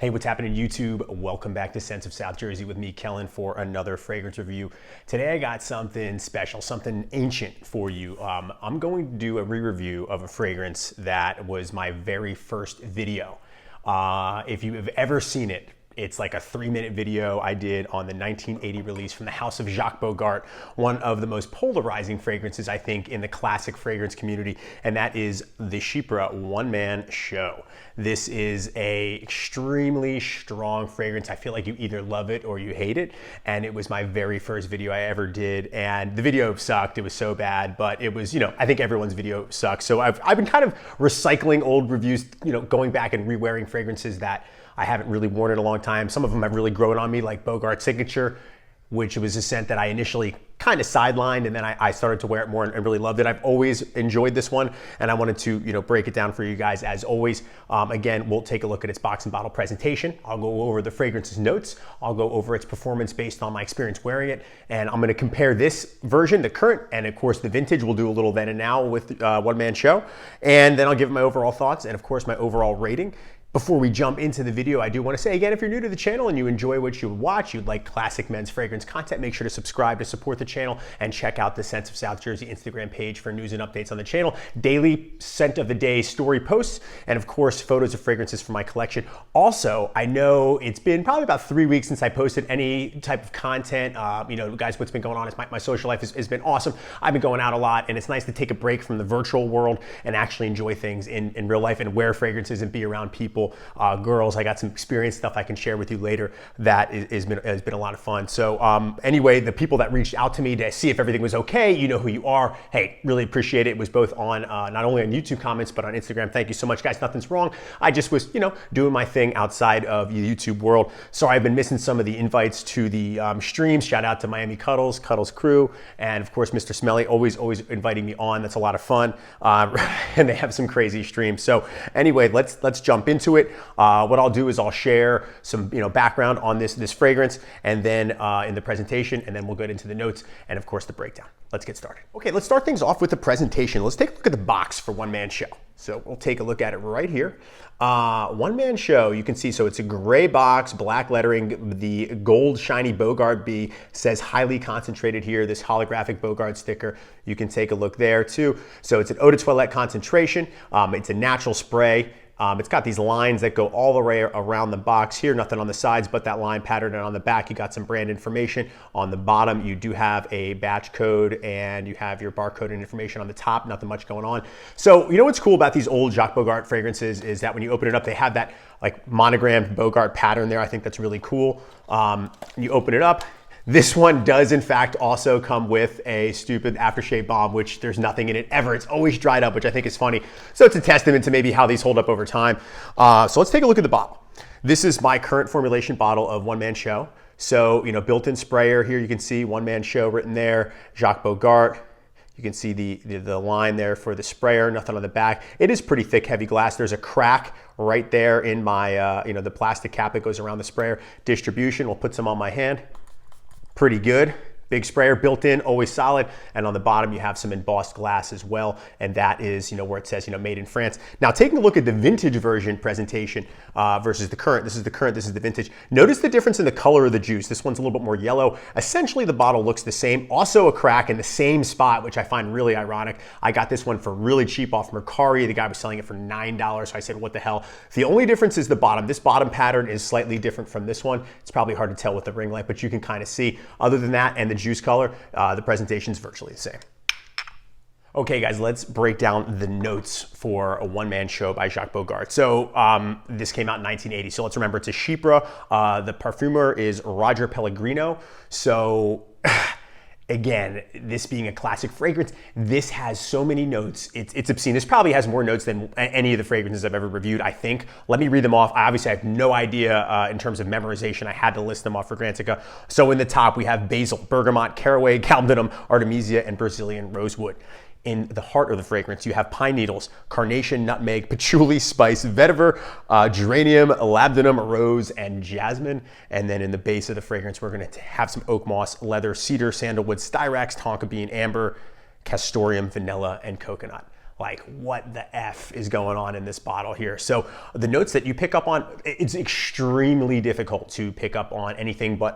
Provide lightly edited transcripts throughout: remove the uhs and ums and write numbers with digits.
Hey, what's happening YouTube? Welcome back to Scents of South Jersey with me, Kellen, for another fragrance review. Today I got something special, something ancient for you. I'm going to do a re-review of a fragrance that was my very first video. If you have ever seen it, it's like a 3-minute video I did on the 1980 release from the house of Jacques Bogart, one of the most polarizing fragrances, I think, in the classic fragrance community, and that is the chypre one-man show. This is a extremely strong fragrance. I feel like you either love it or you hate it, and it was my very first video I ever did, and the video sucked. It was so bad, but it was, I think everyone's video sucks. So I've been kind of recycling old reviews, going back and re-wearing fragrances that I haven't really worn in a long time. Some of them have really grown on me, like Bogart Signature, which was a scent that I initially kind of sidelined, and then I started to wear it more and really loved it. I've always enjoyed this one, and I wanted to break it down for you guys as always. Again, we'll take a look at its box and bottle presentation. I'll go over the fragrance's notes. I'll go over its performance based on my experience wearing it, and I'm going to compare this version, the current, and of course the vintage. We'll do a little then and now with One Man Show, and then I'll give my overall thoughts and of course my overall rating. Before we jump into the video, I do want to say again, if you're new to the channel and you enjoy what you watch, you'd like classic men's fragrance content, make sure to subscribe to support the channel and check out the Scents of South Jersey Instagram page for news and updates on the channel, daily scent of the day story posts, and of course, photos of fragrances from my collection. Also, I know it's been probably about 3 weeks since I posted any type of content. Guys, what's been going on is my social life has been awesome. I've been going out a lot, and it's nice to take a break from the virtual world and actually enjoy things in real life and wear fragrances and be around people. Girls, I got some experience stuff I can share with you later that has been a lot of fun. So anyway, the people that reached out to me to see if everything was okay, you know who you are. Hey, really appreciate it. It was both on not only on YouTube comments, but on Instagram. Thank you so much, guys. Nothing's wrong. I just was, doing my thing outside of the YouTube world. Sorry, I've been missing some of the invites to the streams. Shout out to Miami Cuddles crew, and of course, Mr. Smelly, always inviting me on. That's a lot of fun. And they have some crazy streams. So anyway, let's jump into it. What I'll do is I'll share some background on this fragrance, and then in the presentation, and then we'll get into the notes and of course the breakdown. Let's get started. Okay, let's start things off with the presentation. Let's take a look at the box for One Man Show. So we'll take a look at it right here. One Man Show, you can see, so it's a gray box, black lettering. The gold shiny Bogart B says highly concentrated here, this holographic Bogart sticker. You can take a look there too. So it's an eau de toilette concentration. It's a natural spray. It's got these lines that go all the way around the box here, nothing on the sides but that line pattern, and on the back you got some brand information. On the bottom you do have a batch code, and you have your barcode and information on the top, nothing much going on. So what's cool about these old Jacques Bogart fragrances is that when you open it up, they have that like monogrammed Bogart pattern there. I think that's really cool. You open it up. This one does in fact also come with a stupid aftershave bomb, which there's nothing in it ever. It's always dried up, which I think is funny. So it's a testament to maybe how these hold up over time. So let's take a look at the bottle. This is my current formulation bottle of One Man Show. So, built-in sprayer here, you can see One Man Show written there, Jacques Bogart. You can see the line there for the sprayer, nothing on the back. It is pretty thick, heavy glass. There's a crack right there in my, the plastic cap that goes around the sprayer. Distribution, we'll put some on my hand. Pretty good. Big sprayer built in, always solid. And on the bottom, you have some embossed glass as well. And that is, where it says, made in France. Now, taking a look at the vintage version presentation versus the current. This is the current, this is the vintage. Notice the difference in the color of the juice. This one's a little bit more yellow. Essentially, the bottle looks the same. Also a crack in the same spot, which I find really ironic. I got this one for really cheap off Mercari. The guy was selling it for $9. So I said, what the hell? The only difference is the bottom. This bottom pattern is slightly different from this one. It's probably hard to tell with the ring light, but you can kind of see. Other than that, and the juice color, the presentation is virtually the same. Okay guys, let's break down the notes for a One Man Show by Jacques Bogart. So this came out in 1980, so let's remember it's a chypre. The parfumer is Roger Pellegrino. So again, this being a classic fragrance, this has so many notes. It's obscene. This probably has more notes than any of the fragrances I've ever reviewed, I think. Let me read them off. I obviously have no idea in terms of memorization. I had to list them off for Grantica. So in the top, we have basil, bergamot, caraway, galbanum, artemisia, and Brazilian rosewood. In the heart of the fragrance, you have pine needles, carnation, nutmeg, patchouli, spice, vetiver, geranium, labdanum, rose, and jasmine. And then in the base of the fragrance, we're going to have some oak moss, leather, cedar, sandalwood, styrax, tonka bean, amber, castoreum, vanilla, and coconut. like, what the F is going on in this bottle here? So the notes that you pick up on, it's extremely difficult to pick up on anything but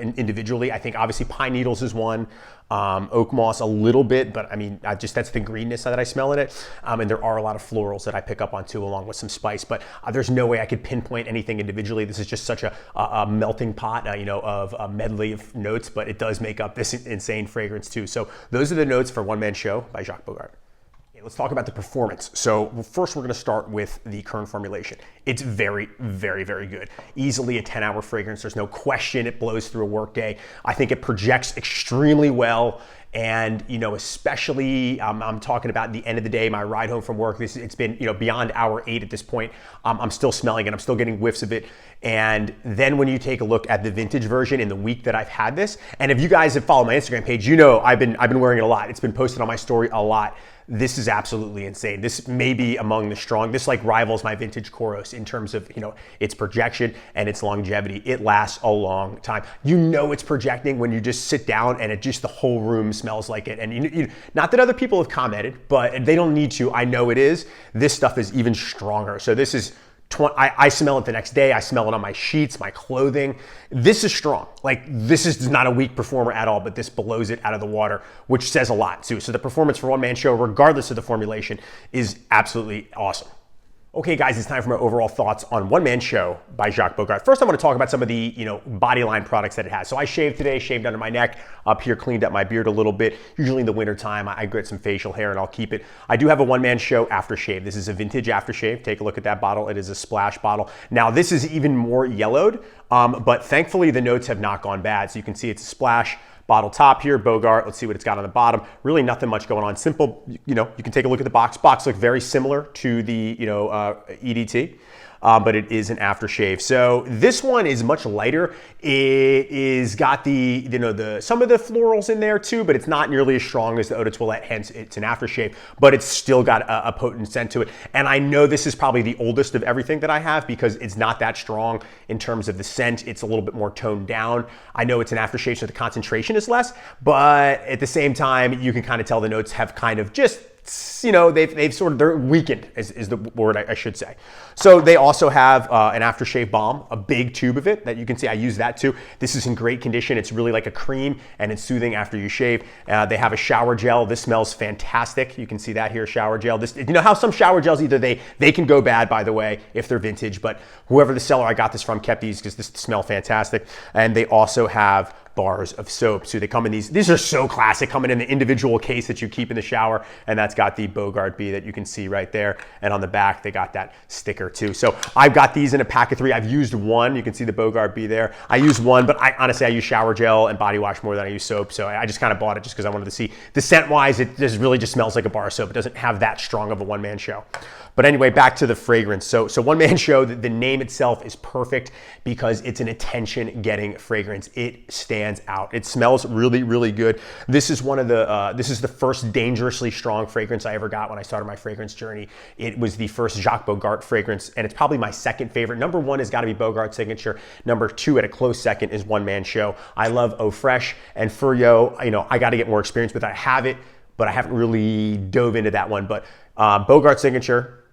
individually. I think obviously pine needles is one, oak moss a little bit, but I mean, that's the greenness that I smell in it. And there are a lot of florals that I pick up on too, along with some spice, but there's no way I could pinpoint anything individually. This is just such a melting pot, of a medley of notes, but it does make up this insane fragrance too. So those are the notes for One Man Show by Jacques Bogart. Let's talk about the performance. So first we're going to start with the current formulation. It's very, very, very good. Easily a 10-hour fragrance. There's no question it blows through a workday. I think it projects extremely well. And, especially I'm talking about the end of the day, my ride home from work, it's been, beyond hour 8 at this point. I'm still smelling it. I'm still getting whiffs of it. And then when you take a look at the vintage version in the week that I've had this, and if you guys have followed my Instagram page, I've been wearing it a lot. It's been posted on my story a lot. This is absolutely insane. This may be among the strong. This like rivals my vintage Koros in terms of, its projection and its longevity. It lasts a long time. It's projecting when you just sit down and the whole room smells like it. And not that other people have commented, but they don't need to. I know it is. This stuff is even stronger. So this is I smell it the next day. I smell it on my sheets, my clothing. This is strong. Like, this is not a weak performer at all, but this blows it out of the water, which says a lot too. So the performance for One Man Show, regardless of the formulation, is absolutely awesome. Okay, guys, it's time for my overall thoughts on One Man Show by Jacques Bogart. First, I want to talk about some of the, body line products that it has. So I shaved today, shaved under my neck, up here, cleaned up my beard a little bit. Usually in the wintertime, I get some facial hair and I'll keep it. I do have a One Man Show aftershave. This is a vintage aftershave. Take a look at that bottle. It is a splash bottle. Now, this is even more yellowed, but thankfully the notes have not gone bad. So you can see it's a splash. Bottle top here, Bogart. Let's see what it's got on the bottom. Really nothing much going on. Simple, you can take a look at the box. Box looks very similar to the, EDT. But it is an aftershave. So this one is much lighter. It is got the some of the florals in there too, but it's not nearly as strong as the Eau de Toilette, hence it's an aftershave, but it's still got a potent scent to it. And I know this is probably the oldest of everything that I have because it's not that strong in terms of the scent. It's a little bit more toned down. I know it's an aftershave, so the concentration is less, but at the same time, you can kind of tell the notes have kind of just, they're weakened is the word I should say. So they also have an aftershave balm, a big tube of it that you can see. I use that too. This is in great condition. It's really like a cream and it's soothing after you shave. They have a shower gel. This smells fantastic. You can see that here, shower gel. This, how some shower gels, either they can go bad, by the way, if they're vintage, but whoever the seller I got this from kept these because this smell fantastic. And they also have bars of soap. So they come in these are so classic, coming in the individual case that you keep in the shower, and that's got the Bogart B that you can see right there. And on the back, they got that sticker too. So I've got these in a pack of 3. I've used one. You can see the Bogart B there. I use one, but honestly, I use shower gel and body wash more than I use soap. So I just kind of bought it just because I wanted to see. The scent-wise, it just really just smells like a bar of soap. It doesn't have that strong of a one-man show. But anyway, back to the fragrance. So One Man Show, the name itself is perfect because it's an attention-getting fragrance. It stands out. It smells really, really good. This is this is the first dangerously strong fragrance I ever got when I started my fragrance journey. It was the first Jacques Bogart fragrance, and it's probably my second favorite. Number 1 has got to be Bogart Signature. Number 2 at a close second is One Man Show. I love Eau Fraiche and Furio. I got to get more experience with it. I have it, but I haven't really dove into that one. But Bogart Signature,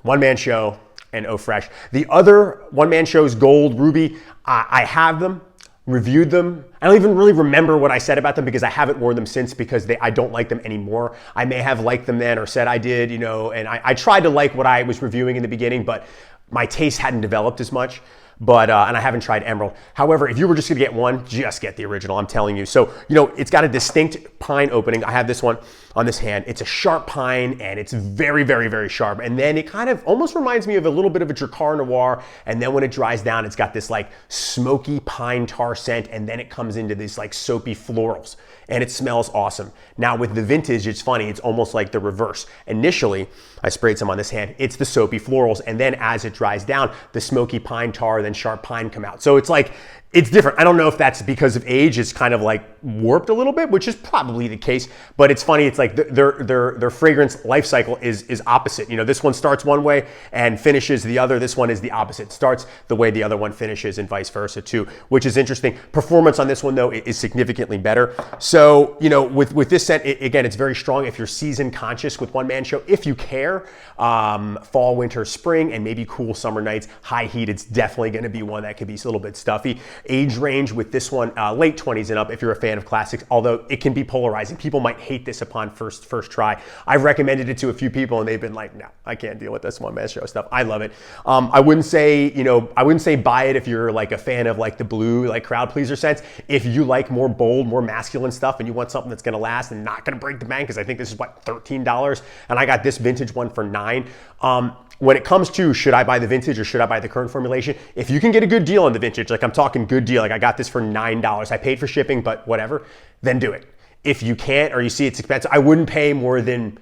One Man Show, and Eau Fraiche. The other One Man Shows, Gold, Ruby, I have them, reviewed them. I don't even really remember what I said about them because I haven't worn them since because I don't like them anymore. I may have liked them then or said I did, and I tried to like what I was reviewing in the beginning, but my taste hadn't developed as much. But, and I haven't tried Emerald. However, if you were just gonna get one, just get the original, I'm telling you. So, it's got a distinct pine opening. I have this one on this hand. It's a sharp pine and it's very, very, very sharp. And then it kind of almost reminds me of a little bit of a Drakkar Noir. And then when it dries down, it's got this like smoky pine tar scent. And then it comes into these like soapy florals and it smells awesome. Now with the vintage, it's funny. It's almost like the reverse. Initially, I sprayed some on this hand. It's the soapy florals. And then as it dries down, the smoky pine tar, then sharp pine come out. So it's like, It's different. I don't know if that's because of age. It's kind of like warped a little bit, which is probably the case. But it's funny. It's like their fragrance life cycle is opposite. You know, this one starts one way and finishes the other. This one is the opposite. It starts the way the other one finishes, and vice versa too, which is interesting. Performance on this one though is significantly better. So you know, with this scent, again, it's very strong. If you're season conscious with One Man Show, if you care, fall, winter, spring, and maybe cool summer nights, high heat, it's definitely going to be one that could be a little bit stuffy. Age range with this one, late 20s and up if you're a fan of classics, although it can be polarizing. People might hate this upon first try. I've recommended it to a few people and they've been like, no, I can't deal with this One Man Show stuff. I love it. I wouldn't say, you know, I wouldn't say buy it if you're like a fan of like the blue, like crowd pleaser scents. If you like more bold, more masculine stuff and you want something that's going to last and not going to break the bank, because I think this is what, $13, and I got this vintage one for $9. When it comes to should I buy the vintage or should I buy the current formulation, if you can get a good deal on the vintage, like I'm talking good deal, like I got this for $9, I paid for shipping, but whatever, then do it. If you can't or you see it's expensive, I wouldn't pay more than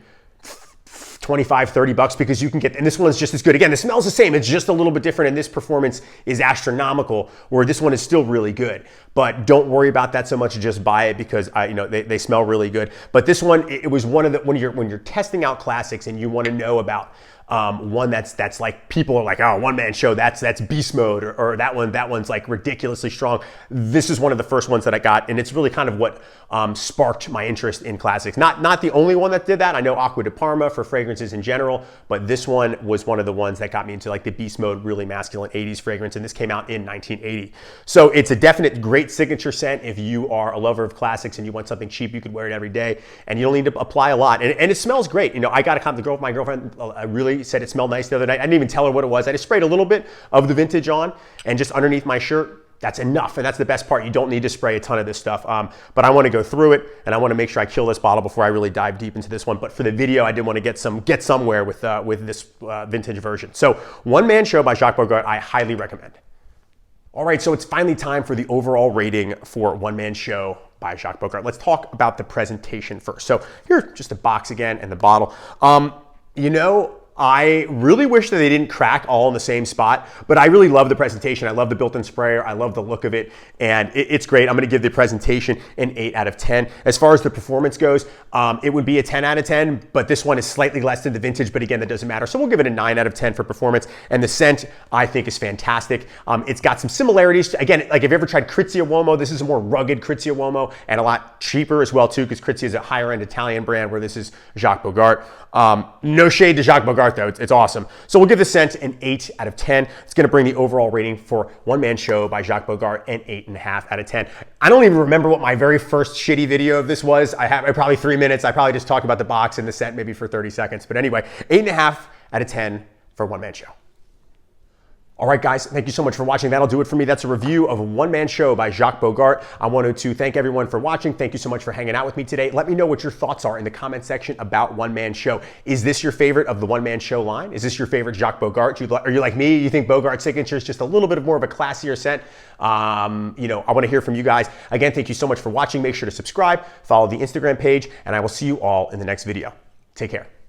25, 30 bucks because you can get, and this one's just as good. Again, it smells the same, it's just a little bit different, and this performance is astronomical, where this one is still really good. But don't worry about that so much, just buy it because you know, they smell really good. But this one, it was one of the, when you're testing out classics and you want to know about one that's like, people are like, oh, One Man Show, that's beast mode, or that one's like ridiculously strong. This is one of the first ones that I got, and it's really kind of what sparked my interest in classics. Not the only one that did that. I know Acqua di Parma for fragrances in general, but this one was one of the ones that got me into like the beast mode, really masculine 80s fragrance, and this came out in 1980. So it's a definite great signature scent if you are a lover of classics and you want something cheap, you could wear it every day, and you don't need to apply a lot. And it smells great. You know, I got a compliment. My girlfriend really said it smelled nice the other night. I didn't even tell her what it was. I just sprayed a little bit of the vintage on, and just underneath my shirt, that's enough. And that's the best part. You don't need to spray a ton of this stuff. But I want to go through it, and I want to make sure I kill this bottle before I really dive deep into this one. But for the video, I did want to get somewhere with this vintage version. So One Man Show by Jacques Bogart, I highly recommend. All right, so it's finally time for the overall rating for One Man Show by Jacques Bogart. Let's talk about the presentation first. So here's just a box again and the bottle. You know, I really wish that they didn't crack all in the same spot, but I really love the presentation. I love the built-in sprayer. I love the look of it, and it's great. I'm going to give the presentation an 8 out of 10. As far as the performance goes, it would be a 10 out of 10, but this one is slightly less than the vintage, but again, that doesn't matter. So we'll give it a 9 out of 10 for performance, and the scent, I think, is fantastic. It's got some similarities to, again, like if you ever tried Crizia Uomo, this is a more rugged Crizia Uomo, and a lot cheaper as well, too, because Crizia is a higher-end Italian brand, where this is Jacques Bogart. No shade to Jacques Bogart, though. It's awesome. So we'll give this scent an 8 out of 10. It's going to bring the overall rating for One Man Show by Jacques Bogart an 8.5 out of 10. I don't even remember what my very first shitty video of this was. I have probably 3 minutes. I probably just talked about the box and the scent maybe for 30 seconds. But anyway, 8.5 out of 10 for One Man Show. All right, guys, thank you so much for watching. That'll do it for me. That's a review of One Man Show by Jacques Bogart. I wanted to thank everyone for watching. Thank you so much for hanging out with me today. Let me know what your thoughts are in the comment section about One Man Show. Is this your favorite of the One Man Show line? Is this your favorite Jacques Bogart? Are you like me? You think Bogart's signature is just a little bit more of a classier scent? You know, I want to hear from you guys. Again, thank you so much for watching. Make sure to subscribe, follow the Instagram page, and I will see you all in the next video. Take care.